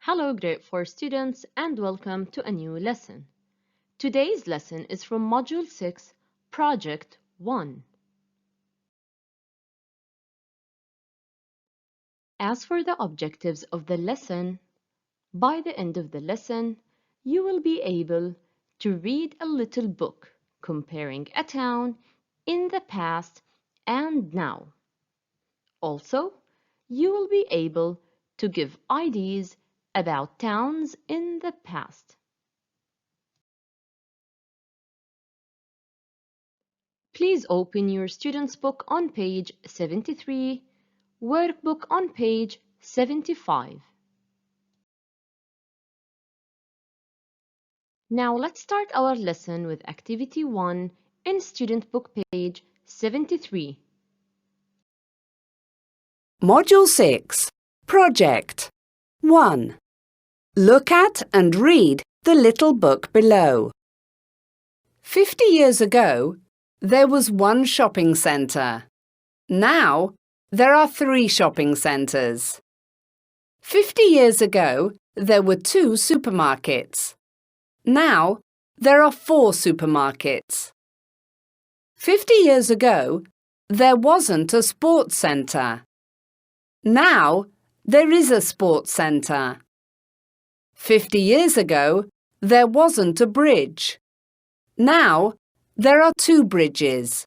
Hello, Grade 4 students, and welcome to a new lesson. Today's lesson is from Module 6, Project 1. As for the objectives of the lesson, by the end of the lesson, you will be able to read a little book comparing a town in the past and now. Also, you will be able to give ideas about towns in the past. Please open your student's book on page 73, workbook on page 75. Now let's start our lesson with activity 1 in student book page 73. Module 6, Project 1. Look at and read the little book below. 50 years ago, there was one shopping centre. Now, there are 3 shopping centres. 50 years ago, there were 2 supermarkets. Now, there are 4 supermarkets. 50 years ago, there wasn't a sports centre. Now, there is a sports centre. 50 years ago, there wasn't a bridge. Now, there are 2 bridges.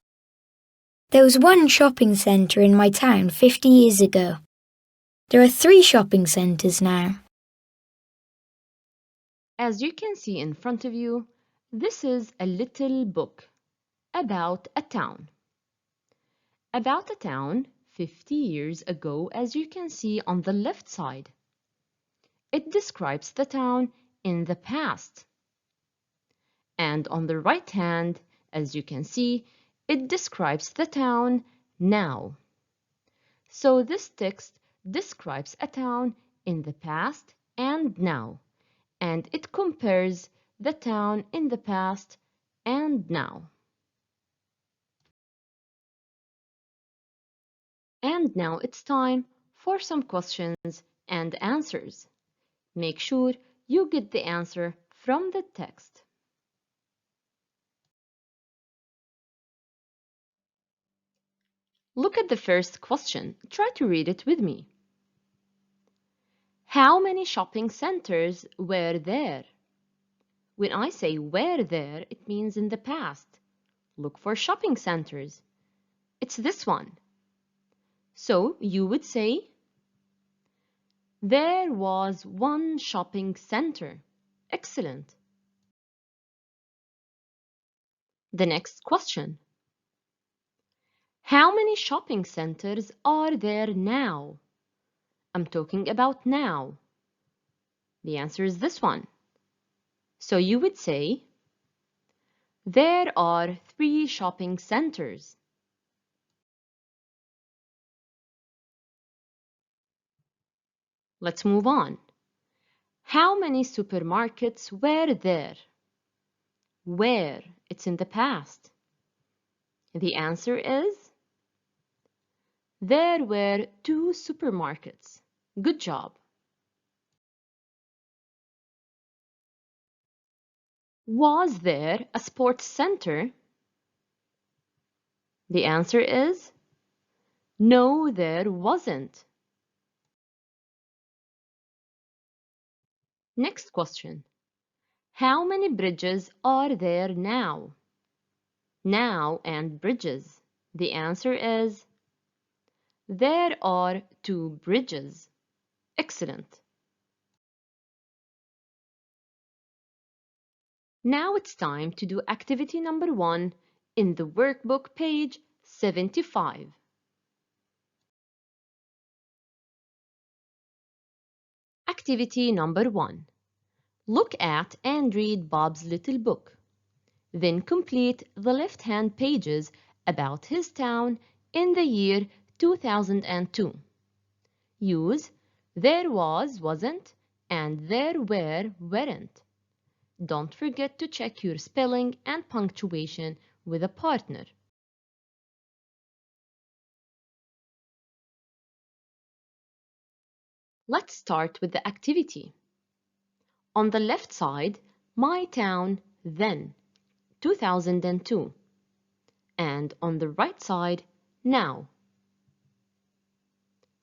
There was one shopping centre in my town 50 years ago. There are 3 shopping centres now. As you can see in front of you, this is a little book about a town. About a town 50 years ago, as you can see on the left side. It describes the town in the past. And on the right hand, as you can see, it describes the town now. So this text describes a town in the past and now, and it compares the town in the past and now. And now it's time for some questions and answers. Make sure you get the answer from the text. Look at the first question. Try to read it with me. How many shopping centers were there? When I say were there, it means in the past. Look for shopping centers. It's this one. So you would say, there was one shopping center. Excellent. The next question. How many shopping centers are there now? I'm talking about now. The answer is this one. So you would say, there are 3 shopping centers. Let's move on. How many supermarkets were there? Where? It's in the past. The answer is, there were 2 supermarkets. Good job. Was there a sports center? The answer is, no, there wasn't. Next question. How many bridges are there now? Now and bridges. The answer is, there are 2 bridges. Excellent. Now it's time to do activity number 1 in the workbook page 75. Activity number 1. Look at and read Bob's little book. Then complete the left-hand pages about his town in the year 2002. Use there was, wasn't, and there were, weren't. Don't forget to check your spelling and punctuation with a partner. Let's start with the activity. On the left side, my town then, 2002. And on the right side, now.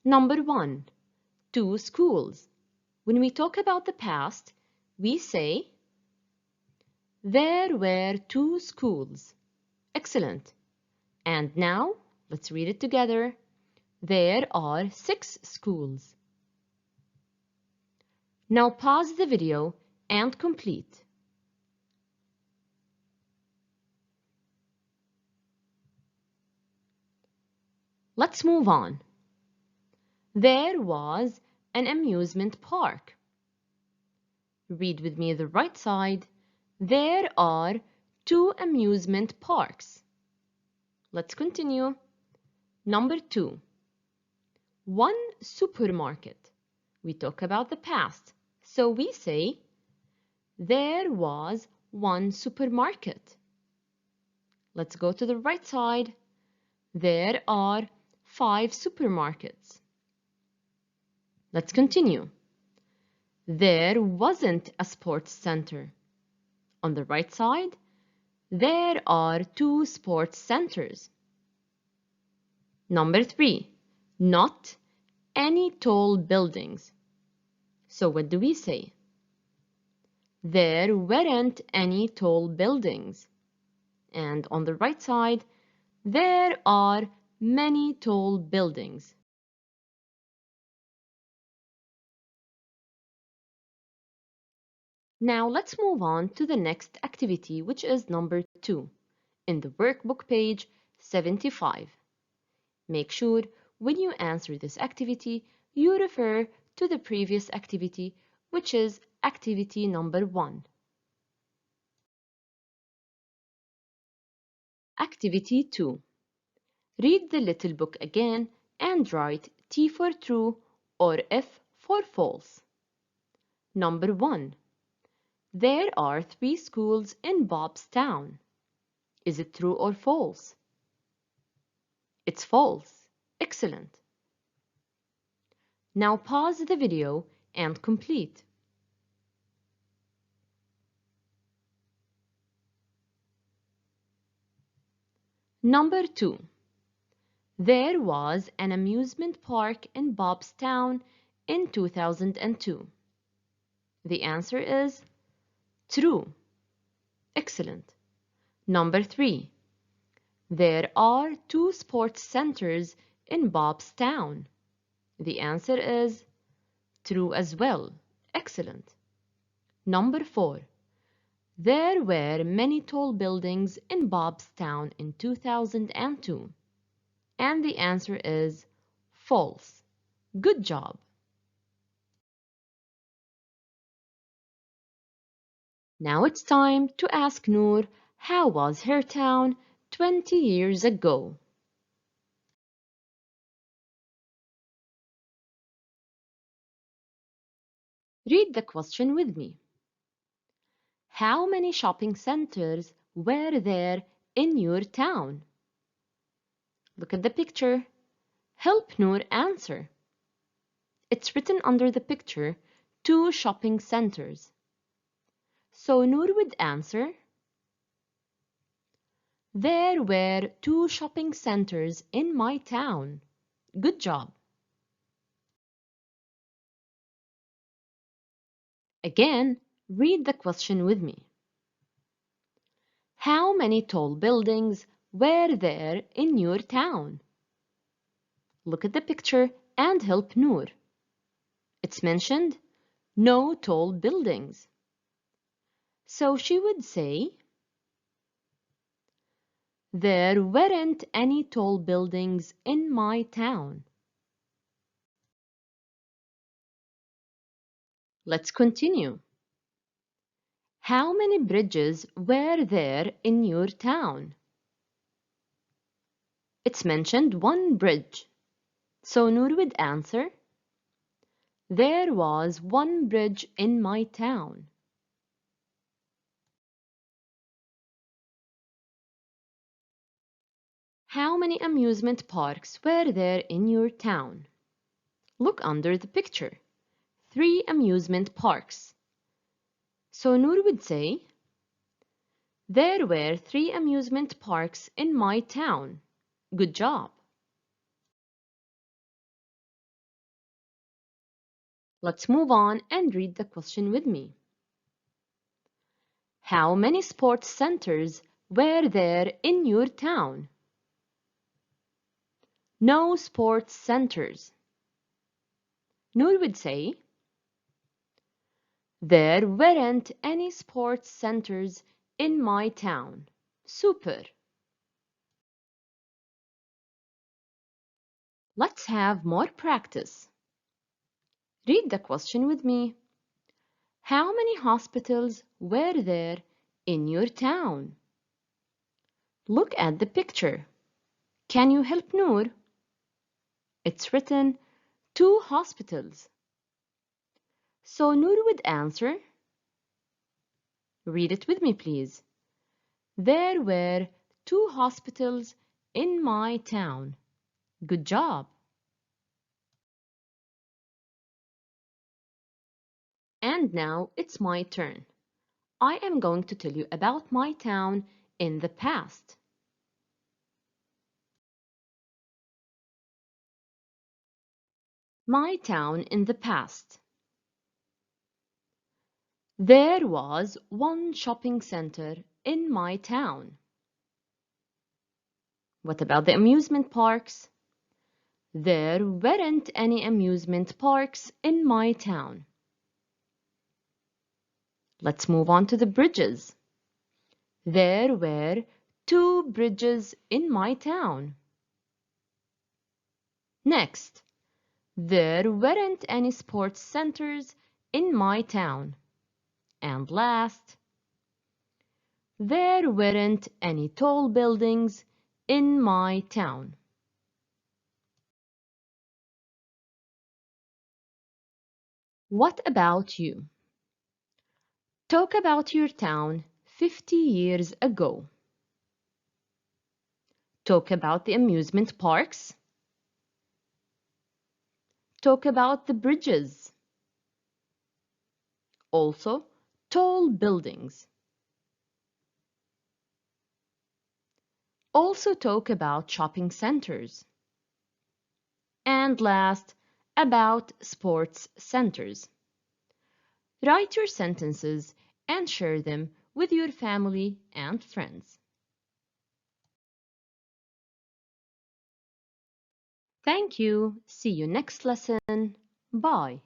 Number 1, 2 schools. When we talk about the past, we say, there were 2 schools. Excellent. And now, let's read it together. There are 6 schools. Now pause the video and complete. Let's move on. There was an amusement park. Read with me the right side. There are 2 amusement parks. Let's continue. Number 2. 1 supermarket. We talk about the past, so we say, there was 1 supermarket. Let's go to the right side. There are 5 supermarkets. Let's continue. There wasn't a sports center. On the right side, there are 2 sports centers. Number 3, not any tall buildings. So what do we say? There weren't any tall buildings. And on the right side, there are many tall buildings. Now let's move on to the next activity, which is number 2, in the workbook page 75. Make sure when you answer this activity, you refer to the previous activity, which is activity number 1. Activity 2. Read the little book again and write T for true or F for false. Number 1. There are 3 schools in Bob's town. Is it true or false? It's false. Excellent. Now pause the video and complete. Number 2. There was an amusement park in Bob's town in 2002. The answer is true. Excellent. Number 3. There are 2 sports centers in Bob's town. The answer is true as well. Excellent. Number 4. There were many tall buildings in Bob's town in 2002. And the answer is false. Good job. Now it's time to ask Noor, how was her town 20 years ago? Read the question with me. How many shopping centers were there in your town? Look at the picture. Help Noor answer. It's written under the picture, 2 shopping centers. So Noor would answer, there were 2 shopping centers in my town. Good job. Again, read the question with me. How many tall buildings were there in your town? Look at the picture and help Noor. It's mentioned, no tall buildings. So she would say, there weren't any tall buildings in my town. Let's continue. How many bridges were there in your town? It's mentioned 1 bridge. So Noor would answer, there was 1 bridge in my town. How many amusement parks were there in your town? Look under the picture. 3 amusement parks. So Noor would say, there were 3 amusement parks in my town. Good job. Let's move on and read the question with me. How many sports centers were there in your town? No sports centers. Noor would say, there weren't any sports centers in my town. Super. Let's have more practice. Read the question with me. How many hospitals were there in your town? Look at the picture. Can you help Noor? It's written 2 hospitals. So Noor would answer. Read it with me, please. There were 2 hospitals in my town. Good job. And now it's my turn. I am going to tell you about my town in the past. My town in the past. There was one shopping center in my town. What about the amusement parks? There weren't any amusement parks in my town. Let's move on to the bridges. There were 2 bridges in my town. Next, there weren't any sports centers in my town. And last, there weren't any tall buildings in my town. What about you? Talk about your town 50 years ago. Talk about the amusement parks. Talk about the bridges. Also, tall buildings. Also talk about shopping centers. And last, about sports centers. Write your sentences and share them with your family and friends. Thank you. See you next lesson. Bye.